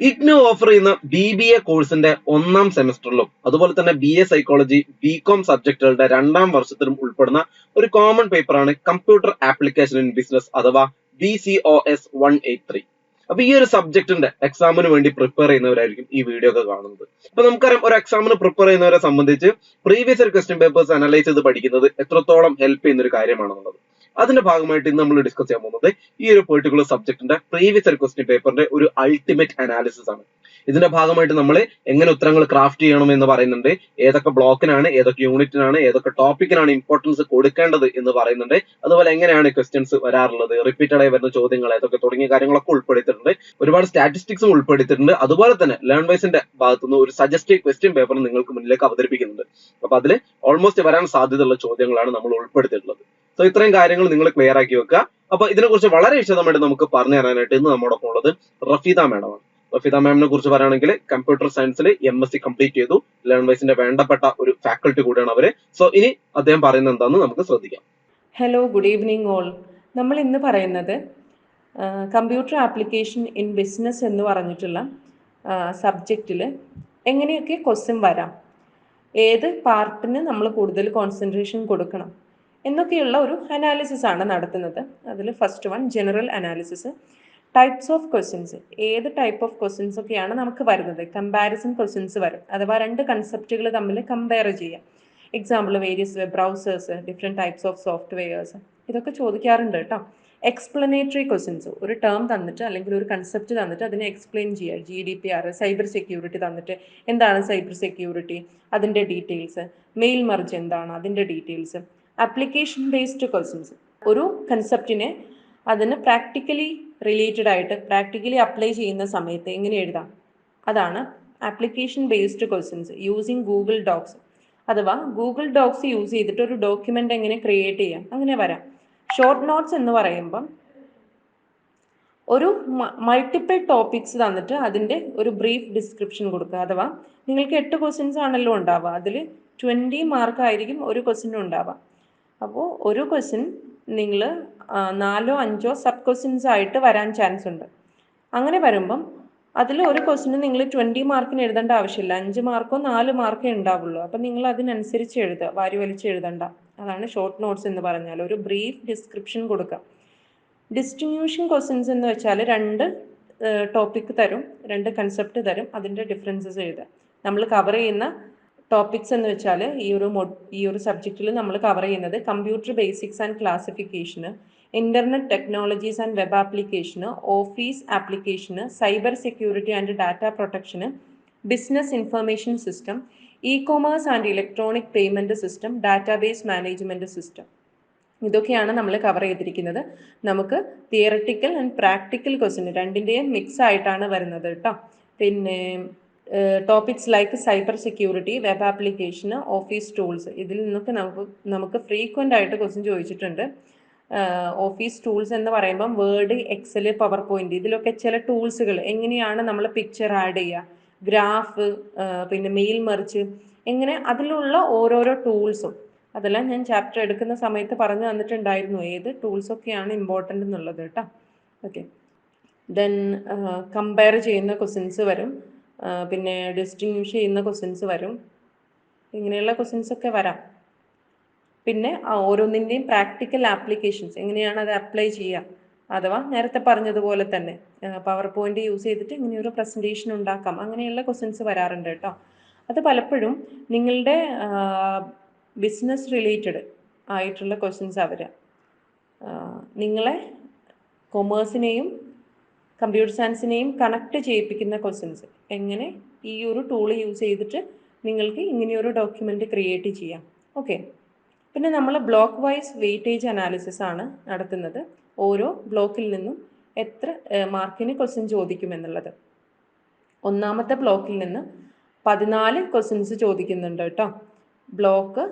IGNOU offer ചെയ്യുന്ന BBA കോഴ്സിന്റെ 1ാം സെമസ്റ്ററിലും അതുപോലെ തന്നെ BA സൈക്കോളജി BCom സബ്ജക്റ്റുകളുടെ 2ാം വർഷത്തിലും ഉൾപ്പെടുന്ന ഒരു കോമൺ പേപ്പറാണ് കമ്പ്യൂട്ടർ ആപ്ലിക്കേഷൻ ഇൻ ബിസിനസ് അഥവാ BCOS 183. അപ്പൊ ഈ ഒരു സബ്ജക്റ്റിന്റെ എക്സാമിന് വേണ്ടി പ്രിപ്പയർ ചെയ്യുന്നവരായിരിക്കും ഈ വീഡിയോ ഒക്കെ കാണുന്നത്. അപ്പൊ നമുക്കറിയാം, ഒരു എക്സാമിന് പ്രിപ്പയർ ചെയ്യുന്നവരെ സംബന്ധിച്ച് previous year question papers analyse ചെയ്ത് പഠിക്കുന്നത് എത്രത്തോളം ഹെൽപ്പ് ചെയ്യുന്ന ഒരു കാര്യമാണെന്നുള്ളത്. അതിന്റെ ഭാഗമായിട്ട് ഇന്ന് നമ്മൾ ഡിസ്കസ് ചെയ്യാൻ പോകുന്നത് ഈ ഒരു പെർട്ടിക്കുലർ സബ്ജക്റ്റിന്റെ പ്രീവിയസ് ഇയർ ക്വസ്റ്റ്യൻ പേപ്പറിന്റെ ഒരു അൾട്ടിമേറ്റ് അനാലിസിസ് ആണ്. ഇതിന്റെ ഭാഗമായിട്ട് നമ്മൾ എങ്ങനെ ഉത്തരങ്ങൾ ക്രാഫ്റ്റ് ചെയ്യണം എന്ന് പറയുന്നുണ്ട്, ഏതൊക്കെ ബ്ലോക്കിനാണ്, ഏതൊക്കെ യൂണിറ്റിനാണ്, ഏതൊക്കെ ടോപ്പിക്കിനാണ് ഇമ്പോർട്ടൻസ് കൊടുക്കേണ്ടത് എന്ന് പറയുന്നുണ്ട്, അതുപോലെ എങ്ങനെയാണ് ക്വസ്റ്റ്യൻസ് വരാറുള്ളത്, റിപ്പീറ്റഡ് ആയി വരുന്ന ചോദ്യങ്ങൾ ഏതൊക്കെ തുടങ്ങിയ കാര്യങ്ങളൊക്കെ ഉൾപ്പെടുത്തിയിട്ടുണ്ട്. ഒരുപാട് സ്റ്റാറ്റിസ്റ്റിക്സും ഉൾപ്പെടുത്തിയിട്ടുണ്ട്. അതുപോലെ തന്നെ ലേൺ വൈസിന്റെ ഭാഗത്തുനിന്ന് ഒരു സജസ്റ്റീവ് ക്വസ്റ്റ്യൻ പേപ്പർ നിങ്ങൾക്ക് മുന്നിലേക്ക് അവതരിപ്പിക്കുന്നുണ്ട്. അപ്പൊ അതിൽ ഓൾമോസ്റ്റ് വരാൻ സാധ്യതയുള്ള ചോദ്യങ്ങളാണ് നമ്മൾ ഉൾപ്പെടുത്തിയിട്ടുള്ളത്. സോ ഇത്രയും കാര്യങ്ങൾ നിങ്ങൾ ക്ലിയർ ആക്കി വെക്കുക. അപ്പൊ ഇതിനെക്കുറിച്ച് വളരെ വിശദമായിട്ട് നമുക്ക് പറഞ്ഞു തരാനായിട്ട് ഇന്ന് നമ്മോടൊപ്പം ഉള്ളത് റഫീദ മാഡമാണ്. റഫീദ മാമിനെ കുറിച്ച് പറയുകയാണെങ്കിൽ കമ്പ്യൂട്ടർ സയൻസിൽ MSc കംപ്ലീറ്റ് ചെയ്തു. ലേൺ വൈസിന്റെ വേണ്ടപ്പെട്ട ഒരു ഫാക്കൽറ്റി കൂടിയാണ് അവര്. സോ ഇനി അദ്ദേഹം പറയുന്നത് എന്താണെന്ന് നമുക്ക് ശ്രദ്ധിക്കാം. Hello, good evening all. നമ്മൾ ഇന്ന് പറയുന്നത് കമ്പ്യൂട്ടർ ആപ്ലിക്കേഷൻ ഇൻ ബിസിനസ് എന്ന് പറഞ്ഞിട്ടുള്ള സബ്ജക്റ്റിൽ എങ്ങനെയൊക്കെ ക്വസ്റ്റ്യൻ വരാം, ഏത് പാർട്ടിന് നമ്മൾ കൂടുതൽ കോൺസെൻട്രേഷൻ കൊടുക്കണം എന്നൊക്കെയുള്ള ഒരു അനാലിസിസ് ആണ് നടത്തുന്നത്. അതിൽ first one general analysis, types of questions, ഏത് ടൈപ്പ് ഓഫ് ക്വസ്റ്റ്യൻസ് ഒക്കെയാണ് നമുക്ക് വരുന്നത്, കമ്പാരിസൺ ക്വസ്റ്റ്യൻസ് വരും, അഥവാ രണ്ട് കൺസെപ്റ്റുകൾ തമ്മിൽ കമ്പയർ ചെയ്യാം. Example various web browsers, different types of softwares, ഇതൊക്കെ ചോദിക്കാറുണ്ട് കേട്ടോ. എക്സ്പ്ലനേറ്ററി ക്വസ്റ്റ്യൻസ്, ഒരു ടേം തന്നിട്ട് അല്ലെങ്കിൽ ഒരു കൺസെപ്റ്റ് തന്നിട്ട് അതിനെ എക്സ്പ്ലെയിൻ ചെയ്യുക. GDPR, സൈബർ സെക്യൂരിറ്റി തന്നിട്ട് എന്താണ് സൈബർ സെക്യൂരിറ്റി, അതിൻ്റെ ഡീറ്റെയിൽസ്, മെയിൽ മർജ് എന്താണ്, അതിൻ്റെ ഡീറ്റെയിൽസ്. ആപ്ലിക്കേഷൻ ബേസ്ഡ് ക്വസ്റ്റ്യൻസ്, ഒരു കൺസെപ്റ്റിനെ അതിന് പ്രാക്ടിക്കലി റിലേറ്റഡ് ആയിട്ട് പ്രാക്ടിക്കലി അപ്ലൈ ചെയ്യുന്ന സമയത്ത് എങ്ങനെ എഴുതാം, അതാണ് application based questions. Using Google Docs, അഥവാ ഗൂഗിൾ ഡോക്സ് യൂസ് ചെയ്തിട്ട് ഒരു ഡോക്യുമെൻ്റ് എങ്ങനെ ക്രിയേറ്റ് ചെയ്യാം, അങ്ങനെ വരാം. ഷോർട്ട് നോട്ട്സ് എന്ന് പറയുമ്പം ഒരു മൾട്ടിപ്പിൾ ടോപ്പിക്സ് തന്നിട്ട് അതിൻ്റെ ഒരു ബ്രീഫ് ഡിസ്ക്രിപ്ഷൻ കൊടുക്കുക. അഥവാ നിങ്ങൾക്ക് 8 ക്വസ്റ്റ്യൻസ് ആണല്ലോ ഉണ്ടാവുക, അതിൽ 20 മാർക്ക് ആയിരിക്കും ഒരു ക്വസ്റ്റ്യനും ഉണ്ടാവുക. അപ്പോൾ ഒരു ക്വസ്റ്റ്യൻ നിങ്ങൾ 4 5 സബ് ക്വസ്റ്റ്യൻസ് ആയിട്ട് വരാൻ ചാൻസ് ഉണ്ട്. അങ്ങനെ വരുമ്പം അതിൽ ഒരു ക്വസ്റ്റ്യന് നിങ്ങൾ 20 മാർക്കിന് എഴുതേണ്ട ആവശ്യമില്ല, 5 മാർക്കോ 4 മാർക്കേ ഉണ്ടാവുള്ളൂ. അപ്പം നിങ്ങൾ അതിനനുസരിച്ച് എഴുതുക, വാരി വലിച്ച് എഴുതണ്ട. അതാണ് ഷോർട്ട് നോട്ട്സ് എന്ന് പറഞ്ഞാൽ, ഒരു ബ്രീഫ് ഡിസ്ക്രിപ്ഷൻ കൊടുക്കുക. ഡിസ്ട്രിബ്യൂഷൻ ക്വസ്റ്റ്യൻസ് എന്ന് വെച്ചാൽ 2 ടോപ്പിക് തരും, 2 കൺസെപ്റ്റ് തരും, അതിൻ്റെ ഡിഫറൻസസ് എഴുതുക. നമ്മൾ കവർ ചെയ്യുന്ന ടോപ്പിക്സ് എന്ന് വെച്ചാൽ ഈ ഒരു സബ്ജക്റ്റിൽ നമ്മൾ കവർ ചെയ്യുന്നത് computer basics and classification, internet technologies and web application, office application, cyber security and data protection, business information system, ecommerce and electronic payment system, database management system. ഇതൊക്കെയാണ് നമ്മൾ കവർ ചെയ്തിരിക്കുന്നത്. നമുക്ക് തിയററ്റിക്കൽ ആൻഡ് പ്രാക്ടിക്കൽ ക്വസ്റ്റ്യൻ രണ്ടിൻ്റെയും mix ആയിട്ടാണ് വരുന്നത് കേട്ടോ. പിന്നെ topics like cyber security, web application, office tools, ഇതിൽ നിന്നൊക്കെ നമുക്ക് ഫ്രീക്വൻ്റ് ആയിട്ട് ക്വസ്റ്റ്യൻ ചോദിച്ചിട്ടുണ്ട്. ഓഫീസ് ടൂൾസ് എന്ന് പറയുമ്പം വേർഡ്, എക്സൽ, പവർ പോയിന്റ്, ഇതിലൊക്കെ ചില ടൂൾസുകൾ എങ്ങനെയാണ് നമ്മൾ പിക്ചർ ആഡ് ചെയ്യുക, ഗ്രാഫ്, പിന്നെ മെയിൽ മറിച്ച്, എങ്ങനെ അതിലുള്ള ഓരോരോ ടൂൾസും അതെല്ലാം ഞാൻ ചാപ്റ്റർ എടുക്കുന്ന സമയത്ത് പറഞ്ഞു തന്നിട്ടുണ്ടായിരുന്നു, ഏത് ടൂൾസൊക്കെയാണ് ഇമ്പോർട്ടൻ്റ് എന്നുള്ളത് കേട്ടോ. ഓക്കെ, ദെൻ കമ്പയർ ചെയ്യുന്ന ക്വസ്റ്റ്യൻസ് വരും, പിന്നെ ഡിസ്റ്റിങ്വിഷ് ചെയ്യുന്ന ക്വസ്റ്റ്യൻസ് വരും, ഇങ്ങനെയുള്ള ക്വസ്റ്റ്യൻസൊക്കെ വരാം. പിന്നെ ഓരോന്നിൻ്റെയും പ്രാക്ടിക്കൽ ആപ്ലിക്കേഷൻസ്, എങ്ങനെയാണ് അത് അപ്ലൈ ചെയ്യുക, അഥവാ നേരത്തെ പറഞ്ഞതുപോലെ തന്നെ പവർ പോയിന്റ് യൂസ് ചെയ്തിട്ട് ഇങ്ങനെയൊരു പ്രസൻറ്റേഷൻ ഉണ്ടാക്കാം, അങ്ങനെയുള്ള ക്വസ്റ്റ്യൻസ് വരാറുണ്ട് കേട്ടോ. അത് പലപ്പോഴും നിങ്ങളുടെ ബിസിനസ് റിലേറ്റഡ് ആയിട്ടുള്ള ക്വസ്റ്റ്യൻസ് വരിക. നിങ്ങളെ കൊമേഴ്സിനെയും കമ്പ്യൂട്ടർ സയൻസിനെയും കണക്ട് ചെയ്യിപ്പിക്കുന്ന ക്വസ്റ്റ്യൻസ്, എങ്ങനെ ഈ ഒരു ടൂൾ യൂസ് ചെയ്തിട്ട് നിങ്ങൾക്ക് ഇങ്ങനെയൊരു ഡോക്യുമെൻ്റ് ക്രിയേറ്റ് ചെയ്യാം. ഓക്കെ, പിന്നെ നമ്മൾ ബ്ലോക്ക് വൈസ് വെയിറ്റേജ് അനാലിസിസ് ആണ് നടത്തുന്നത്. ഓരോ ബ്ലോക്കിൽ നിന്നും എത്ര മാർക്കിന് ക്വസ്റ്റ്യൻ ചോദിക്കുമെന്നുള്ളത്. ഒന്നാമത്തെ ബ്ലോക്കിൽ നിന്ന് 14 ക്വസ്റ്റ്യൻസ് ചോദിക്കുന്നുണ്ട് കേട്ടോ. ബ്ലോക്ക്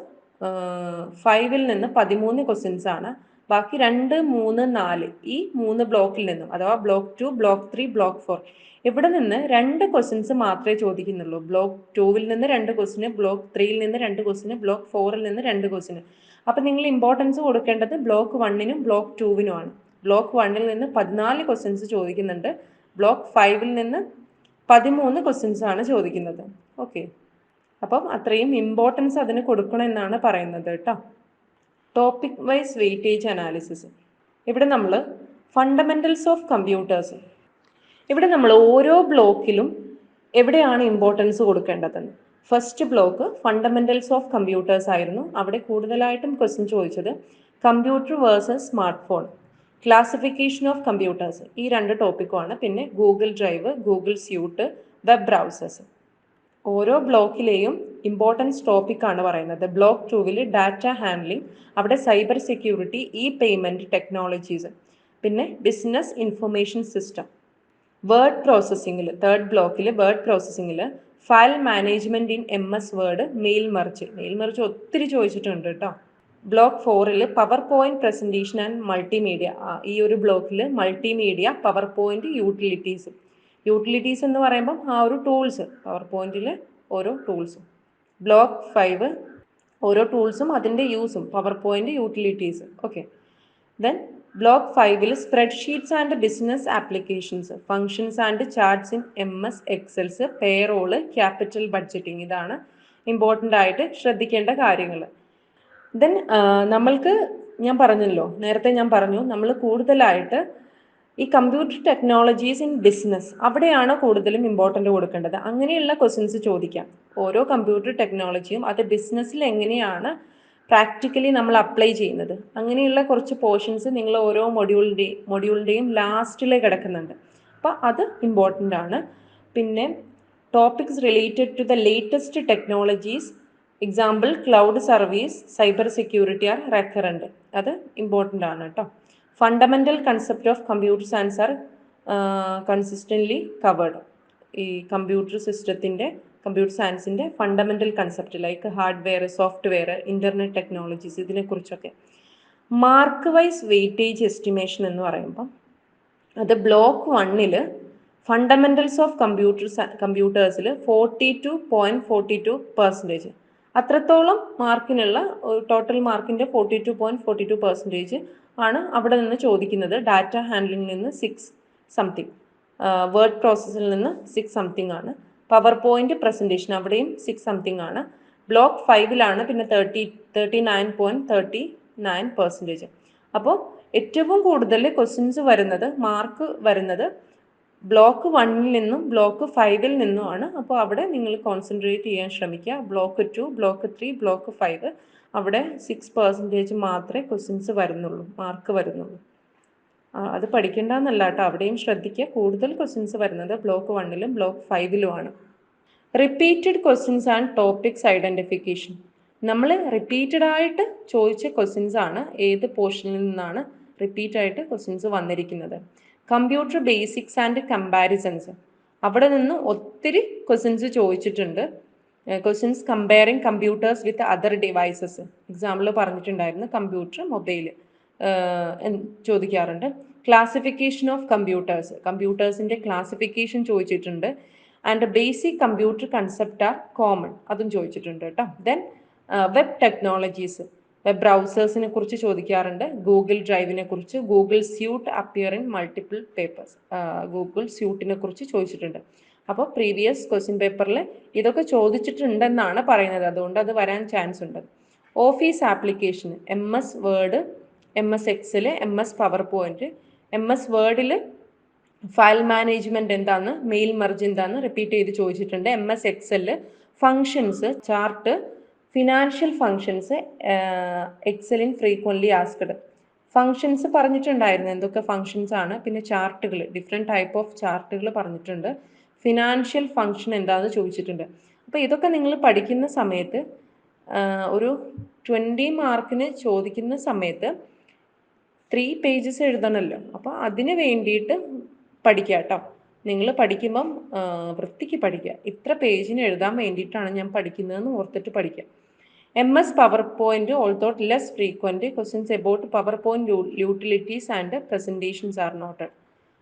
5ൽ നിന്ന് 13 ക്വസ്റ്റ്യൻസ് ആണ്. ബാക്കി 2, 3, 4 ഈ 3 ബ്ലോക്കിൽ നിന്നും, അഥവാ ബ്ലോക്ക് 2, ബ്ലോക്ക് 3, ബ്ലോക്ക് 4, ഇവിടെ നിന്ന് 2 ക്വസ്റ്റ്യൻസ് മാത്രമേ ചോദിക്കുന്നുള്ളൂ. ബ്ലോക്ക് 2വിൽ നിന്ന് 2 ക്വസ്റ്റ്യന്, ബ്ലോക്ക് 3യിൽ നിന്ന് 2 ക്വസ്റ്റ്യന്, ബ്ലോക്ക് 4ൽ നിന്ന് 2 ക്വസ്റ്റ്യന്. അപ്പം നിങ്ങൾ ഇമ്പോർട്ടൻസ് കൊടുക്കേണ്ടത് ബ്ലോക്ക് 1നും ബ്ലോക്ക് 2വിനുമാണ്. ബ്ലോക്ക് 1ൽ നിന്ന് 14 ക്വസ്റ്റ്യൻസ് ചോദിക്കുന്നുണ്ട്. ബ്ലോക്ക് 5ൽ നിന്ന് 13 ക്വസ്റ്റ്യൻസ് ആണ് ചോദിക്കുന്നത്. ഓക്കെ, അപ്പം അത്രയും ഇമ്പോർട്ടൻസ് അതിന് കൊടുക്കണം എന്നാണ് പറയുന്നത് കേട്ടോ. Topic wise weightage analysis. ഇവിടെ നമ്മൾ ഫണ്ടമെന്റൽസ് ഓഫ് കമ്പ്യൂട്ടേഴ്സ്, ഇവിടെ നമ്മൾ ഓരോ ബ്ലോക്കിലും എവിടെയാണ് ഇമ്പോർട്ടൻസ് കൊടുക്കേണ്ടതെന്ന്. First block fundamentals of computers ആയിരുന്നു. അവിടെ കൂടുതലായിട്ടും ക്വസ്റ്റ്യൻ ചോദിച്ചത് computer versus smart phone, classification of computers, ഈ 2 ടോപ്പിക്കുമാണ്. പിന്നെ Google Drive, Google Suite, web browsers. ഓരോ ബ്ലോക്കിലെയും ഇമ്പോർട്ടൻസ് ടോപ്പിക്കാണ് പറയുന്നത്. ബ്ലോക്ക് 2-ൽ ഡാറ്റ ഹാൻഡ്ലിംഗ്, അവിടെ cyber security, e payment technologies. പിന്നെ ബിസിനസ് ഇൻഫർമേഷൻ സിസ്റ്റം. വേർഡ് പ്രോസസ്സിങ്ങിൽ, തേർഡ് ബ്ലോക്കിൽ വേർഡ് പ്രോസസ്സിങ്ങിൽ file management in MS Word, mail merge ഒത്തിരി ചോദിച്ചിട്ടുണ്ട് കേട്ടോ. Block 4-ൽ power point presentation and multimedia. ഈ ഒരു ബ്ലോക്കിൽ മൾട്ടിമീഡിയ, പവർ പോയിന്റ്, യൂട്ടിലിറ്റീസ് എന്ന് പറയുമ്പം ആ ഒരു ടൂൾസ്, പവർ പോയിന്റിൽ ഓരോ ടൂൾസും. ബ്ലോക്ക് 5 ഓരോ ടൂൾസും അതിൻ്റെ യൂസും, PowerPoint, utilities. Okay, then block 5-ൽ spreadsheets and business applications, functions and charts in MS Excels, payroll, capital budgeting. ഇതാണ് ഇമ്പോർട്ടൻ്റ് ആയിട്ട് ശ്രദ്ധിക്കേണ്ട കാര്യങ്ങൾ. ദെൻ നമ്മൾക്ക് നേരത്തെ ഞാൻ പറഞ്ഞു നമ്മൾ കൂടുതലായിട്ട് ഈ കമ്പ്യൂട്ടർ ടെക്നോളജീസ് ഇൻ ബിസിനസ്, അവിടെയാണ് കൂടുതലും ഇമ്പോർട്ടൻ്റ് കൊടുക്കേണ്ടത്. അങ്ങനെയുള്ള ക്വസ്റ്റ്യൻസ് ചോദിക്കാം. ഓരോ കമ്പ്യൂട്ടർ ടെക്നോളജിയും അത് ബിസിനസ്സിൽ എങ്ങനെയാണ് പ്രാക്ടിക്കലി നമ്മൾ അപ്ലൈ ചെയ്യുന്നത്, അങ്ങനെയുള്ള കുറച്ച് പോർഷൻസ് നിങ്ങൾ ഓരോ മൊഡ്യൂളിൻ്റെയും ലാസ്റ്റിൽ കിടക്കുന്നുണ്ട്. അപ്പോൾ അത് ഇമ്പോർട്ടൻ്റ് ആണ്. പിന്നെ topics related to the latest technologies, example cloud service, cyber security are recurrent, അത് ഇമ്പോർട്ടൻ്റ് ആണ് കേട്ടോ. Fundamental concept of computer science are consistently covered. ഈ കമ്പ്യൂട്ടർ സയൻസിൻ്റെ fundamental concept like hardware, software, internet technologies, ഇതിനെക്കുറിച്ചൊക്കെ. Mark wise weightage estimation എന്ന് പറയുമ്പം അത് block 1-ൽ fundamentals of കമ്പ്യൂട്ടേഴ്സിൽ 42.42%. അത്രത്തോളം മാർക്കിനുള്ള ടോട്ടൽ മാർക്കിൻ്റെ 42.42% ആണ് അവിടെ നിന്ന് ചോദിക്കുന്നത്. ഡാറ്റ ഹാൻഡ്ലിംഗിൽ നിന്ന് 6 സംതിങ്, വേർഡ് പ്രോസസ്സിൽ നിന്ന് 6 സംതിങ് ആണ്. പവർ പോയിന്റ് പ്രസൻറ്റേഷൻ അവിടെയും 6 സംതിങ് ആണ്. ബ്ലോക്ക് 5-ലാണ് പിന്നെ 39.39%. അപ്പോൾ ഏറ്റവും കൂടുതൽ ക്വസ്റ്റ്യൻസ് വരുന്നത്, മാർക്ക് വരുന്നത് ബ്ലോക്ക് 1-ൽ നിന്നും ബ്ലോക്ക് 5-ൽ നിന്നുമാണ്. അപ്പോൾ അവിടെ നിങ്ങൾ കോൺസെൻട്രേറ്റ് ചെയ്യാൻ ശ്രമിക്കുക. ബ്ലോക്ക് 2, ബ്ലോക്ക് 3, ബ്ലോക്ക് 5 അവിടെ 6% മാത്രമേ ക്വസ്റ്റ്യൻസ് മാർക്ക് വരുന്നുള്ളൂ. അത് പഠിക്കേണ്ടെന്നല്ല കേട്ടോ, അവിടെയും ശ്രദ്ധിക്കുക. കൂടുതൽ ക്വസ്റ്റ്യൻസ് വരുന്നത് ബ്ലോക്ക് 1-ലും ബ്ലോക്ക് 5-ലുമാണ്. Repeated questions and topics identification. നമ്മൾ റിപ്പീറ്റഡ് ആയിട്ട് ചോദിച്ച ക്വസ്റ്റ്യൻസ് ആണ്, ഏത് പോർഷനിൽ നിന്നാണ് റിപ്പീറ്റ് ആയിട്ട് ക്വസ്റ്റ്യൻസ് വന്നിരിക്കുന്നത്. കമ്പ്യൂട്ടർ ബേസിക്സ് ആൻഡ് കമ്പാരിസൺസ്, അവിടെ നിന്ന് ഒത്തിരി ക്വസ്റ്റ്യൻസ് ചോദിച്ചിട്ടുണ്ട്. Questions comparing computers with other devices, example പറഞ്ഞിട്ടുണ്ടായിരുന്നു. കമ്പ്യൂട്ടർ, മൊബൈൽ ചോദിക്കാറുണ്ട്. ക്ലാസിഫിക്കേഷൻ ഓഫ് കമ്പ്യൂട്ടേഴ്സിൻ്റെ ക്ലാസിഫിക്കേഷൻ ചോദിച്ചിട്ടുണ്ട്. And basic computer concept are common, അതും ചോദിച്ചിട്ടുണ്ട് കേട്ടോ. ദെൻ വെബ് ടെക്നോളജീസ്, വെബ് ബ്രൗസേഴ്സിനെ കുറിച്ച് ചോദിക്കാറുണ്ട്. ഗൂഗിൾ ഡ്രൈവിനെ കുറിച്ച്, Google Suite appear in multiple papers, Google സ്യൂട്ടിനെ കുറിച്ച് ചോദിച്ചിട്ടുണ്ട്. അപ്പോൾ പ്രീവിയസ് ക്വസ്റ്റ്യൻ പേപ്പറിൽ ഇതൊക്കെ ചോദിച്ചിട്ടുണ്ടെന്നാണ് പറയുന്നത്, അതുകൊണ്ട് അത് വരാൻ ചാൻസ് ഉണ്ട്. Office application, MS Word, MS Excel, MS PowerPoint. MS വേർഡിൽ ഫയൽ മാനേജ്മെൻറ്റ് എന്താന്ന്, മെയിൽ മെർജ് എന്താന്ന് റിപ്പീറ്റ് ചെയ്ത് ചോദിച്ചിട്ടുണ്ട്. MS എക്സലിൽ ഫങ്ഷൻസ്, ചാർട്ട്, ഫിനാൻഷ്യൽ ഫങ്ഷൻസ്, എക്സലിൻ ഫ്രീക്വൻലി ആസ്ക്ഡ്. ഫങ്ഷൻസ് പറഞ്ഞിട്ടുണ്ടായിരുന്നു എന്തൊക്കെ ഫങ്ഷൻസ് ആണ്. പിന്നെ ചാർട്ടുകൾ, ഡിഫറെൻറ്റ് ടൈപ്പ് ഓഫ് ചാർട്ടുകൾ പറഞ്ഞിട്ടുണ്ട്. ഫിനാൻഷ്യൽ ഫങ്ഷൻ എന്താണെന്ന് ചോദിച്ചിട്ടുണ്ട്. അപ്പോൾ ഇതൊക്കെ നിങ്ങൾ പഠിക്കുന്ന സമയത്ത് ഒരു 20 മാർക്കിന് ചോദിക്കുന്ന സമയത്ത് 3 പേജസ് എഴുതണമല്ലോ. അപ്പോൾ അതിന് വേണ്ടിയിട്ട് പഠിക്കുക കേട്ടോ. നിങ്ങൾ പഠിക്കുമ്പം വൃത്തിക്ക് പഠിക്കുക. ഇത്ര പേജിന് എഴുതാൻ വേണ്ടിയിട്ടാണ് ഞാൻ പഠിക്കുന്നതെന്ന് ഓർത്തിട്ട് പഠിക്കുക. MS PowerPoint although less frequent questions about PowerPoint utilities and presentations are noted.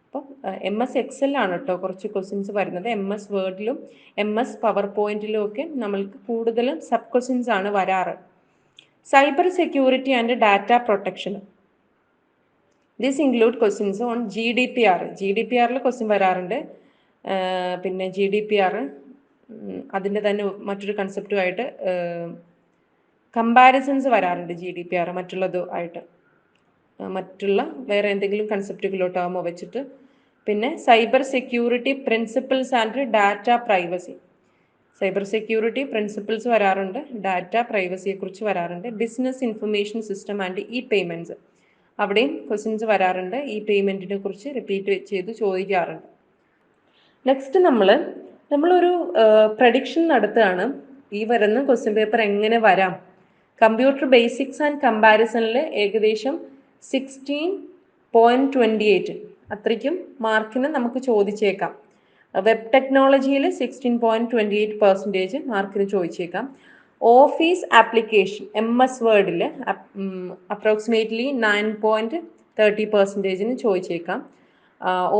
അപ്പം MS എക്സലാണ് കേട്ടോ കുറച്ച് ക്വസ്റ്റ്യൻസ് വരുന്നത്. MS വേർഡിലും MS പവർ പോയിന്റിലും ഒക്കെ നമ്മൾക്ക് കൂടുതലും സബ് ക്വസ്റ്റ്യൻസ് ആണ് വരാറ്. Cyber security and data protection, this include questions on GDPR. GDPRൽ ക്വസ്റ്റ്യൻ വരാറുണ്ട്. പിന്നെ GDPR, അതിൻ്റെ തന്നെ മറ്റൊരു കൺസെപ്റ്റുമായിട്ട് കമ്പാരിസൺസ് വരാറുണ്ട്. GDPR മറ്റുള്ളതുമായിട്ട്, മറ്റുള്ള വേറെ എന്തെങ്കിലും കൺസെപ്റ്റുകളോട്ടാകുമ്പോൾ വെച്ചിട്ട്. പിന്നെ cyber security principles and data privacy, cyber security principles വരാറുണ്ട്, ഡാറ്റ പ്രൈവസിയെക്കുറിച്ച് വരാറുണ്ട്. Business information system and payments, അവിടെയും ക്വസ്റ്റ്യൻസ് വരാറുണ്ട്. പേയ്മെൻറ്റിനെ കുറിച്ച് റിപ്പീറ്റ് ചെയ്ത് ചോദിക്കാറുണ്ട്. നെക്സ്റ്റ് നമ്മളൊരു പ്രഡിക്ഷൻ നടത്തുകയാണ്, ഈ വരുന്ന ക്വസ്റ്റ്യൻ പേപ്പർ എങ്ങനെ വരാം. കമ്പ്യൂട്ടർ ബേസിക്സ് ആൻഡ് കമ്പാരിസണിൽ ഏകദേശം 16.28 അത്രയ്ക്കും മാർക്കിന് നമുക്ക് ചോദിച്ചേക്കാം. വെബ് ടെക്നോളജിയിൽ 16.28% മാർക്കിന് ചോദിച്ചേക്കാം. ഓഫീസ് ആപ്ലിക്കേഷൻ MS വേർഡിൽ അപ്രോക്സിമേറ്റ്ലി 9.30% ചോദിച്ചേക്കാം.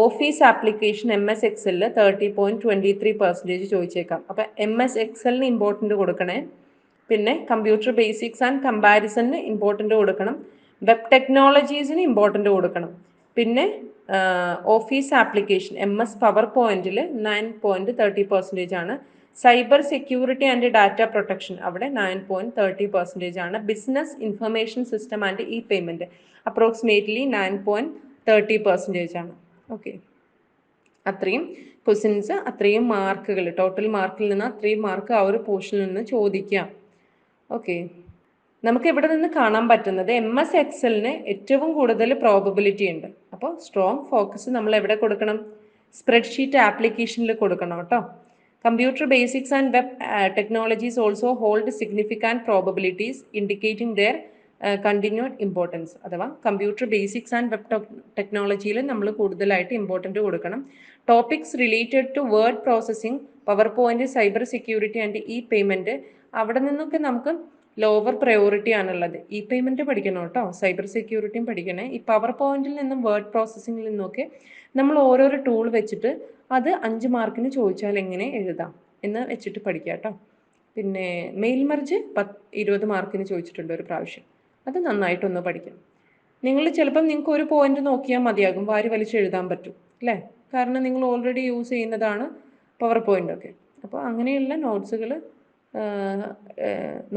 ഓഫീസ് ആപ്ലിക്കേഷൻ MS Excelൽ 30.23% ചോദിച്ചേക്കാം. അപ്പം MS Excelന് ഇമ്പോർട്ടൻ്റ് കൊടുക്കണേ. പിന്നെ കമ്പ്യൂട്ടർ ബേസിക്സ് ആൻഡ് കമ്പാരിസണിന് ഇമ്പോർട്ടൻ്റ് കൊടുക്കണം. വെബ് ടെക്നോളജീസിന് ഇമ്പോർട്ടൻ്റ് കൊടുക്കണം. പിന്നെ ഓഫീസ് ആപ്ലിക്കേഷൻ MS പവർ പോയിന്റിൽ 9.30% ആണ്. Cyber security and data protection അവിടെ 9.30% ആണ്. Business information system and payment approximately 9.30% ആണ്. ഓക്കെ, അത്രയും ക്വസ്റ്റ്യൻസ്, അത്രയും മാർക്കുകൾ, ടോട്ടൽ മാർക്കിൽ നിന്ന് അത്രയും മാർക്ക് ആ ഒരു പോർഷനിൽ നിന്ന് ചോദിക്കാം. ഓക്കെ, നമുക്ക് ഇവിടെ നിന്ന് കാണാൻ പറ്റുന്നത് MS Excelന് ഏറ്റവും കൂടുതൽ പ്രോബബിലിറ്റി ഉണ്ട്. അപ്പോൾ സ്ട്രോങ് ഫോക്കസ് നമ്മൾ എവിടെ കൊടുക്കണം? സ്പ്രെഡ്ഷീറ്റ് ആപ്ലിക്കേഷനിൽ കൊടുക്കണം കേട്ടോ. Computer basics and web technologies also hold significant probabilities indicating their continued importance. അഥവാ കമ്പ്യൂട്ടർ ബേസിക്സ് ആൻഡ് വെബ് ടെക്നോളജിയിൽ നമ്മൾ കൂടുതലായിട്ട് ഇമ്പോർട്ടൻ്റ് കൊടുക്കണം. Topics related to word processing, PowerPoint, cyber security and payment, അവിടെ നിന്നൊക്കെ നമുക്ക് ലോവർ പ്രയോറിറ്റി ആണുള്ളത്. Payment പഠിക്കണം കേട്ടോ, സൈബർ സെക്യൂരിറ്റിയും പഠിക്കണേ. ഈ പവർ പോയിന്റിൽ നിന്നും വേർഡ് പ്രോസസ്സിങ്ങിൽ നിന്നൊക്കെ നമ്മൾ ഓരോരോ ടൂൾ വെച്ചിട്ട് അത് 5 മാർക്കിന് ചോദിച്ചാൽ എങ്ങനെ എഴുതാം എന്ന് വെച്ചിട്ട് പഠിക്കാം കേട്ടോ. പിന്നെ മെയിൽ മർജ് 20 മാർക്കിന് ചോദിച്ചിട്ടുണ്ട് ഒരു പ്രാവശ്യം, അത് നന്നായിട്ടൊന്ന് പഠിക്കാം. ചിലപ്പം നിങ്ങൾക്ക് ഒരു പോയിന്റ് നോക്കിയാൽ മതിയാകും, വാരി വലിച്ച് എഴുതാൻ പറ്റും അല്ലേ? കാരണം നിങ്ങൾ ഓൾറെഡി യൂസ് ചെയ്യുന്നതാണ് പവർ പോയിന്റ് ഒക്കെ. അപ്പോൾ അങ്ങനെയുള്ള നോട്ട്സുകൾ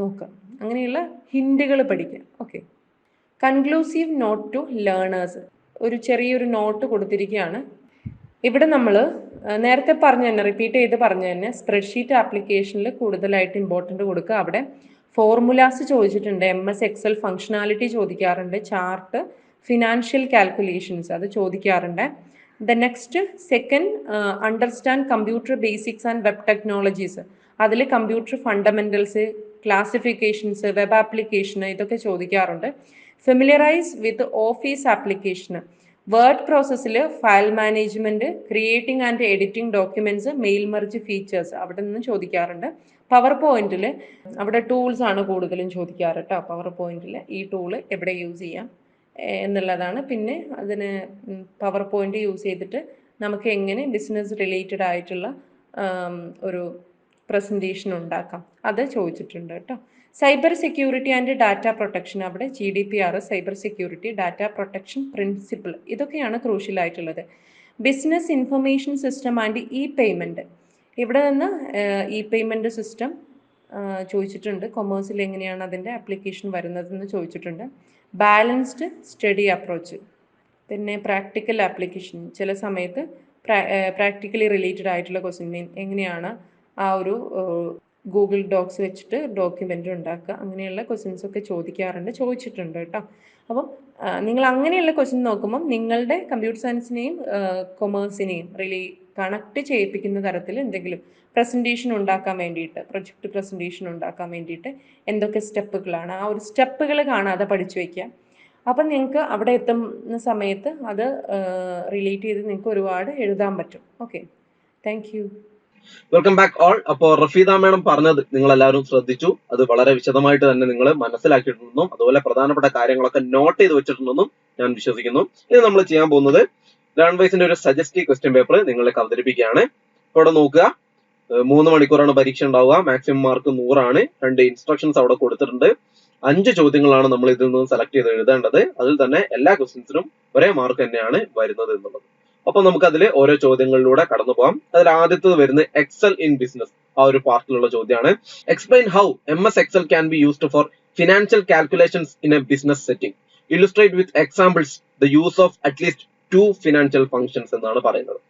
നോക്കാം, അങ്ങനെയുള്ള ഹിൻറ്റുകൾ പഠിക്കാം. Okay, conclusive note to learners, ഒരു ചെറിയൊരു നോട്ട് കൊടുത്തിരിക്കുകയാണ്. ഇവിടെ നമ്മൾ നേരത്തെ പറഞ്ഞു തന്നെ, റിപ്പീറ്റ് ചെയ്ത് പറഞ്ഞു തന്നെ, സ്പ്രെഡ്ഷീറ്റ് ആപ്ലിക്കേഷനിൽ കൂടുതലായിട്ട് ഇമ്പോർട്ടൻ്റ് കൊടുക്കുക. അവിടെ ഫോർമുലാസ് ചോദിച്ചിട്ടുണ്ട്, MS Excel ഫങ്ഷനാലിറ്റി ചോദിക്കാറുണ്ട്, ചാർട്ട്, ഫിനാൻഷ്യൽ കാൽക്കുലേഷൻസ് അത് ചോദിക്കാറുണ്ട്. Next second, understand computer basics and web technologies, അതിൽ computer fundamentals, classifications, web application ഇതൊക്കെ ചോദിക്കാറുണ്ട്. Familiarise with office application, word പ്രോസസ്സിൽ file management, creating and editing documents, mail merge features അവിടെ നിന്ന് ചോദിക്കാറുണ്ട്. പവർ പോയിന്റിൽ അവിടെ ടൂൾസ് ആണ് കൂടുതലും ചോദിക്കാറ് കേട്ടോ. പവർ പോയിന്റിൽ ഈ ടൂള് എവിടെ യൂസ് ചെയ്യാം എന്നുള്ളതാണ്. പിന്നെ അതിന് പവർ പോയിന്റ് യൂസ് ചെയ്തിട്ട് നമുക്ക് എങ്ങനെ ബിസിനസ് റിലേറ്റഡ് ആയിട്ടുള്ള ഒരു പ്രസൻറ്റേഷൻ ഉണ്ടാക്കാം അത് ചോദിച്ചിട്ടുണ്ട് കേട്ടോ. Cyber security and data protection, അവിടെ GDPR, cyber security, data protection principle, ഇതൊക്കെയാണ് ക്രൂഷ്യൽ ആയിട്ടുള്ളത്. Business information system and payment, ഇവിടെ നിന്ന് പേയ്മെൻറ്റ് സിസ്റ്റം ചോദിച്ചിട്ടുണ്ട്. കൊമേഴ്സിൽ എങ്ങനെയാണ് അതിൻ്റെ ആപ്ലിക്കേഷൻ വരുന്നതെന്ന് ചോദിച്ചിട്ടുണ്ട്. ബാലൻസ്ഡ് സ്റ്റഡി അപ്രോച്ച്, പിന്നെ പ്രാക്ടിക്കൽ ആപ്ലിക്കേഷൻ, ചില സമയത്ത് പ്രാക്ടിക്കലി റിലേറ്റഡ് ആയിട്ടുള്ള ക്വസ്റ്റ്യൻ, എങ്ങനെയാണ് ആ ഒരു ഗൂഗിൾ ഡോക്സ് വെച്ചിട്ട് ഡോക്യുമെൻ്റ് ഉണ്ടാക്കുക, അങ്ങനെയുള്ള ക്വസ്റ്റ്യൻസ് ഒക്കെ ചോദിച്ചിട്ടുണ്ട് കേട്ടോ. അപ്പം നിങ്ങൾ അങ്ങനെയുള്ള ക്വസ്റ്റ്യൻ നോക്കുമ്പം നിങ്ങളുടെ കമ്പ്യൂട്ടർ സയൻസിനെയും കൊമേഴ്സിനെയും കണക്ട് ചെയ്യിപ്പിക്കുന്ന തരത്തിൽ എന്തെങ്കിലും പ്രസൻറ്റേഷൻ ഉണ്ടാക്കാൻ വേണ്ടിയിട്ട്, പ്രൊജക്റ്റ് പ്രസൻറ്റേഷൻ ഉണ്ടാക്കാൻ വേണ്ടിയിട്ട് എന്തൊക്കെ സ്റ്റെപ്പുകളാണ്, ആ ഒരു സ്റ്റെപ്പുകൾ കാണാതെ പഠിച്ചു വയ്ക്കുക. അപ്പം നിങ്ങൾക്ക് അവിടെ എത്തുന്ന സമയത്ത് അത് റിലേറ്റ് ചെയ്ത് നിങ്ങൾക്ക് ഒരുപാട് എഴുതാൻ പറ്റും. Okay, thank you. Welcome back all. അപ്പോൾ റഫീദ മാഡം പറഞ്ഞത് നിങ്ങൾ എല്ലാവരും ശ്രദ്ധിച്ചു, അത് വളരെ വിശദമായിട്ട് തന്നെ നിങ്ങൾ മനസ്സിലാക്കിയിട്ടുണ്ടെന്നും അതുപോലെ പ്രധാനപ്പെട്ട കാര്യങ്ങളൊക്കെ നോട്ട് ചെയ്ത് വെച്ചിട്ടുണ്ടെന്നും ഞാൻ വിശ്വസിക്കുന്നു. ഇനി നമ്മൾ ചെയ്യാൻ പോകുന്നത് ലേൺ വൈസിന്റെ ഒരു സജസ്റ്റീവ് ക്വസ്റ്റ്യൻ പേപ്പർ നിങ്ങളിലേക്ക് അവതരിപ്പിക്കുകയാണ്. ഇവിടെ നോക്കുക, 3 മണിക്കൂറാണ് പരീക്ഷ ഉണ്ടാവുക, മാക്സിമം മാർക്ക് 100 ആണ്. 2 ഇൻസ്ട്രക്ഷൻസ് അവിടെ കൊടുത്തിട്ടുണ്ട്. 5 ചോദ്യങ്ങളാണ് നമ്മൾ ഇതിൽ നിന്ന് സെലക്ട് ചെയ്ത് എഴുതേണ്ടത്. അതിൽ തന്നെ എല്ലാ ക്വസ്റ്റ്യൻസിനും ഒരേ മാർക്ക് തന്നെയാണ് വരുന്നത് എന്നുള്ളത്. അപ്പൊ നമുക്ക് അതിൽ ഓരോ ചോദ്യങ്ങളിലൂടെ കടന്നു പോകാം. അതിൽ ആദ്യത്തത് വരുന്നത് എക്സൽ ഇൻ ബിസിനസ്, ആ ഒരു പാർട്ടിലുള്ള ചോദ്യമാണ്. Explain how MS Excel can be used for financial calculations in a business setting. Illustrate with examples the use of at least 2 financial functions എന്നാണ് പറയുന്നത്.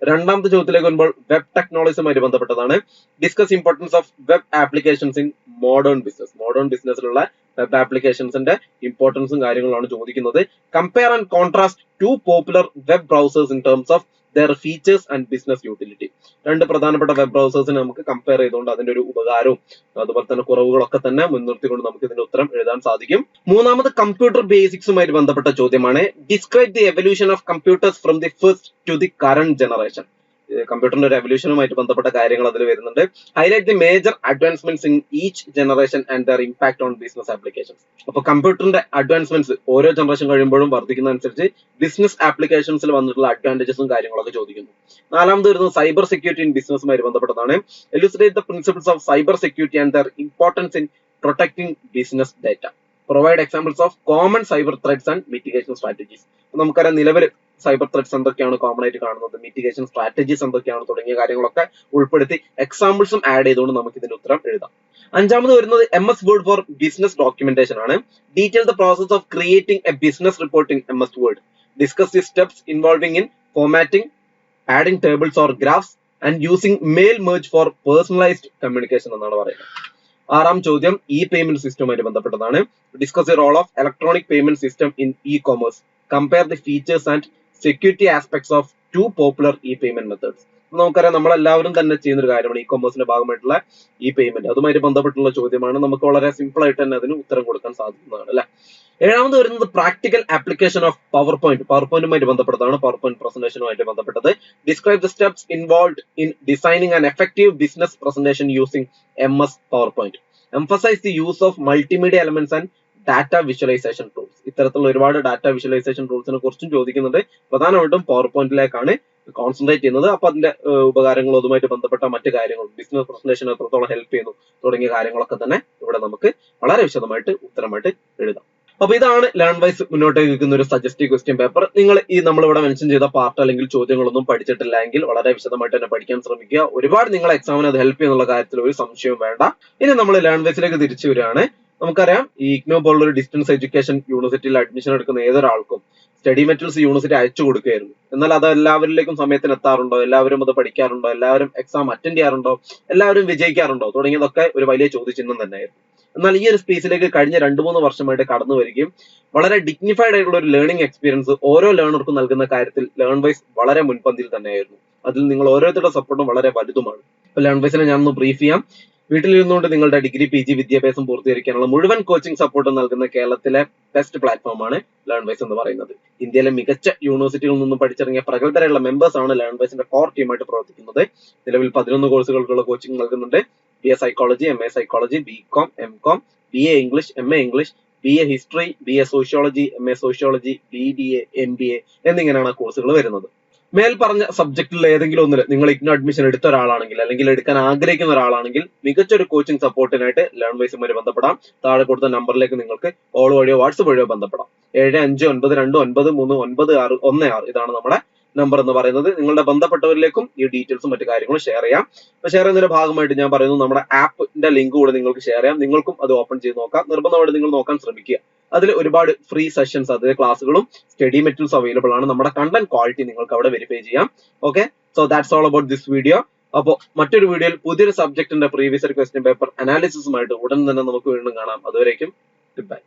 രണ്ടാമത്തെ ചോദ്യത്തിലേക്ക് വരുമ്പോൾ വെബ് ടെക്നോളജിയുമായി ബന്ധപ്പെട്ടതാണ്. Discuss importance of web applications in modern business. Modern ബിസിനസ്സിലുള്ള web ആപ്ലിക്കേഷൻസിന്റെ ഇമ്പോർട്ടൻസും കാര്യങ്ങളാണ് ചോദിക്കുന്നത്. Compare and contrast 2 popular web browsers in terms of their features and business utility. രണ്ട് പ്രധാനപ്പെട്ട വെബ് ബ്രൗസേഴ്സിനെ നമുക്ക് കമ്പയർ ചെയ്തുകൊണ്ട് അതിന്റെ ഒരു ഉപകാരവും അതുപോലെ തന്നെ കുറവുകളൊക്കെ തന്നെ മുൻനിർത്തിക്കൊണ്ട് നമുക്ക് ഇതിന്റെ ഉത്തരം എഴുതാൻ സാധിക്കും. മൂന്നാമത് കമ്പ്യൂട്ടർ ബേസിക്സുമായി ബന്ധപ്പെട്ട ചോദ്യമാണ്. Describe the evolution of computers from the first to the current generation. കമ്പ്യൂട്ടറിന്റെ ഒരു എവല്യൂഷനുമായിട്ട് ബന്ധപ്പെട്ട കാര്യങ്ങൾ അതിൽ വരുന്നുണ്ട്. Highlight the major advancements in each generation and their impact on business applications. അപ്പൊ കമ്പ്യൂട്ടറിന്റെ അഡ്വാൻസ്മെന്റ്സ് ഓരോ ജനറേഷൻ കഴിയുമ്പോഴും വർദ്ധിക്കുന്ന അനുസരിച്ച് ബിസിനസ് ആപ്ലിക്കേഷൻസിൽ വന്നിട്ടുള്ള അഡ്വാൻറ്റേജസും കാര്യങ്ങളൊക്കെ ചോദിക്കുന്നു. നാലാമത് വരുന്നത് സൈബർ സെക്യൂരിറ്റി ഇൻ ബിസിനസ്സുമായി ബന്ധപ്പെട്ടതാണ്. എലുസിഡേറ്റ് the principles of cyber security and there importance in protecting business data. Provide examples of common cyber threats and mitigation strategies. നമുക്കറിയാം നിലവിൽ സൈബർ ത്രെറ്റ്സ് എന്തൊക്കെയാണ് കോമൺ ആയിട്ട് കാണുന്നത്, മിറ്റിഗേഷൻ സ്ട്രാറ്റജീസ് എന്തൊക്കെയാണ് തുടങ്ങിയ കാര്യങ്ങളൊക്കെ ഉൾപ്പെടുത്തി എക്സാമ്പിൾസും ആഡ് ചെയ്തുകൊണ്ട് നമുക്ക് ഇതിന്റെ ഉത്തരം എഴുതാം. അഞ്ചാമത് വരുന്നത് MS Word for business documentation ആണ്. Detail the process of creating a business report in MS Word. Discuss the steps involving in formatting, adding tables or graphs and using mail merge for personalised communication എന്നാണ് പറയുന്നത്. ആറാം ചോദ്യം payment സിസ്റ്റവുമായി ബന്ധപ്പെട്ടതാണ്. Discuss the role of electronic payment system in commerce. Compare the features and security aspects of 2 popular payment methods. നമുക്കറിയാം നമ്മളെല്ലാവരും തന്നെ ചെയ്യുന്ന ഒരു കാര്യമാണ് കൊമേഴ്സിന്റെ ഭാഗമായിട്ടുള്ള പേയ്മെന്റ്. അതുമായിട്ട് ബന്ധപ്പെട്ടുള്ള ചോദ്യമാണ്. നമുക്ക് വളരെ സിമ്പിൾ ആയിട്ട് തന്നെ അതിന് ഉത്തരം കൊടുക്കാൻ സാധിക്കുന്നതാണ് അല്ലെ. ഏഴാമത് വരുന്നത് practical application of PowerPoint. പവർ പോയിന്റുമായിട്ട് ബന്ധപ്പെട്ടതാണ്. പവർ പോയിന്റ് പ്രസന്റേഷനുമായിട്ട് ബന്ധപ്പെട്ടത്. Describe the steps involved in designing an effective business presentation using MS PowerPoint. Emphasise the use of multimedia elements and data visualisation tools. ഇത്തരത്തിലുള്ള ഒരുപാട് data visualisation ടൂൾസിനെ കുറിച്ചും ചോദിക്കുന്നുണ്ട്. പ്രധാനമായിട്ടും പവർ പോയിന്റിലേക്കാണ് കോൺസെൻട്രേറ്റ് ചെയ്യുന്നത്. അപ്പൊ അതിന്റെ ഉപകാരങ്ങളും അതുമായിട്ട് ബന്ധപ്പെട്ട മറ്റു കാര്യങ്ങളും ബിസിനസ് പ്രസന്റേഷൻ എത്രത്തോളം ഹെൽപ്പ് ചെയ്യുന്നു തുടങ്ങിയ കാര്യങ്ങളൊക്കെ തന്നെ ഇവിടെ നമുക്ക് വളരെ വിശദമായിട്ട് ഉത്തരമായിട്ട് എഴുതാം. അപ്പൊ ഇതാണ് ലേൺ വൈസ് മുന്നോട്ടേക്ക് വെക്കുന്ന ഒരു സജസ്റ്റീവ് ക്വസ്റ്റ്യൻ പേപ്പർ. നിങ്ങൾ നമ്മളിവിടെ മെൻഷൻ ചെയ്ത പാർട്ട് അല്ലെങ്കിൽ ചോദ്യങ്ങളൊന്നും പഠിച്ചിട്ടില്ലെങ്കിൽ വളരെ വിശദമായിട്ട് തന്നെ പഠിക്കാൻ ശ്രമിക്കുക. ഒരുപാട് നിങ്ങളെ എക്സാമിന് അത് ഹെൽപ്പ് ചെയ്യുന്നുള്ള കാര്യത്തിൽ ഒരു സംശയവും വേണ്ട. ഇനി നമ്മൾ ലേൺ വൈസിലേക്ക് തിരിച്ചു വരികയാണ്. നമുക്കറിയാം IGNOU പോലുള്ള ഒരു ഡിസ്റ്റൻസ് എഡ്യൂക്കേഷൻ യൂണിവേഴ്സിറ്റിയിൽ അഡ്മിഷൻ എടുക്കുന്ന ഏതൊരാൾക്കും സ്റ്റഡി മെറ്റീരിയൽസ് യൂണിവേഴ്സിറ്റി അയച്ചു കൊടുക്കുകയായിരുന്നു. എന്നാൽ അത് എല്ലാവരിലേക്കും സമയത്തിന് എത്താറുണ്ടോ, എല്ലാവരും അത് പഠിക്കാറുണ്ടോ, എല്ലാവരും എക്സാം അറ്റൻഡ് ചെയ്യാറുണ്ടോ, എല്ലാവരും വിജയിക്കാറുണ്ടോ തുടങ്ങിയതൊക്കെ ഒരു വലിയ ചോദ്യചിഹ്നം തന്നെയായിരുന്നു. എന്നാൽ ഈ ഒരു സ്പേസിലേക്ക് കഴിഞ്ഞ 2-3 വർഷമായിട്ട് കടന്നു വരികയും വളരെ ഡിഗ്നിഫൈഡ് ആയിട്ടുള്ള ഒരു ലേണിംഗ് എക്സ്പീരിയൻസ് ഓരോ ലേണർക്കും നൽകുന്ന കാര്യത്തിൽ ലേൺ വൈസ് വളരെ മുൻപന്തിയിൽ തന്നെയായിരുന്നു. അതിൽ നിങ്ങൾ ഓരോരുത്തരുടെ സപ്പോർട്ടും വളരെ വലുതുമാണ്. അപ്പൊ ലേൺ വൈസിനെ ഞാനൊന്ന് ബ്രീഫ് ചെയ്യാം. വീട്ടിലിരുന്നുകൊണ്ട് നിങ്ങളുടെ ഡിഗ്രി PG വിദ്യാഭ്യാസം പൂർത്തീകരിക്കാനുള്ള മുഴുവൻ കോച്ചിങ് സപ്പോർട്ടും നൽകുന്ന കേരളത്തിലെ ബെസ്റ്റ് പ്ലാറ്റ്ഫോമാണ് ലേൺ വൈസ് എന്ന് പറയുന്നത്. ഇന്ത്യയിലെ മികച്ച യൂണിവേഴ്സിറ്റികളിൽ നിന്നും പഠിച്ചിറങ്ങിയ പ്രഗത്ഭരായുള്ള മെമ്പേഴ്സ് ആണ് ലേൺ വൈസിന്റെ കോർ ടീമായിട്ട് പ്രവർത്തിക്കുന്നത്. നിലവിൽ 11 കോഴ്സുകൾക്കുള്ള കോച്ചിങ് നൽകുന്നുണ്ട്. BA psychology, MA psychology, BCom, MCom, BA English, MA English, BA history, BA sociology, MA sociology, BDA, MBA എന്നിങ്ങനെയാണ് കോഴ്സുകൾ വരുന്നത്. മേൽ പറഞ്ഞ സബ്ജക്റ്റിൽ ഏതെങ്കിലും ഒന്നിൽ നിങ്ങൾ IGNOU അഡ്മിഷൻ എടുത്ത ഒരാളാണെങ്കിൽ അല്ലെങ്കിൽ എടുക്കാൻ ആഗ്രഹിക്കുന്ന ഒരാളാണെങ്കിൽ മികച്ചൊരു കോച്ചിങ് സപ്പോർട്ടിനായിട്ട് ലേൺ വൈസുമായി ബന്ധപ്പെടാം. താഴെ കൊടുത്ത നമ്പറിലേക്ക് നിങ്ങൾക്ക് കോൾ വഴിയോ വാട്സ്ആപ്പ് വഴിയോ ബന്ധപ്പെടാം. 7592299616 ഇതാണ് നമ്മുടെ നമ്പർ എന്ന് പറയുന്നത്. നിങ്ങളുടെ ബന്ധപ്പെട്ടവരിലേക്കും ഈ ഡീറ്റെയിൽസും മറ്റു കാര്യങ്ങളും ഷെയർ ചെയ്യാം. അപ്പൊ ഷെയർ ചെയ്യുന്നതിന്റെ ഭാഗമായിട്ട് ഞാൻ പറയുന്നു, നമ്മുടെ ആപ്പിന്റെ ലിങ്ക് കൂടെ നിങ്ങൾക്ക് ഷെയർ ചെയ്യാം. നിങ്ങൾക്കും അത് ഓപ്പൺ ചെയ്ത് നോക്കാം. നിർബന്ധമായിട്ട് നിങ്ങൾ നോക്കാൻ ശ്രമിക്കുക. അതിൽ ഒരുപാട് ഫ്രീ സെഷൻസ്, അതിലെ ക്ലാസ്സുകളും സ്റ്റഡി മെറ്റീരിയൽസ് അവൈലബിൾ ആണ്. നമ്മുടെ കണ്ടന്റ് ക്വാളിറ്റി നിങ്ങൾക്ക് അവിടെ വെരിഫൈ ചെയ്യാം. Okay, so that's all about this video. അപ്പോൾ മറ്റൊരു വീഡിയോയിൽ പുതിയൊരു സബ്ജക്റ്റിന്റെ പ്രീവിയസ് ക്വസ്റ്റ്യൻ പേപ്പർ അനാലിസിസുമായിട്ട് ഉടൻ തന്നെ നമുക്ക് വീണ്ടും കാണാം. അതുവരേക്കും ഗുഡ് ബൈ.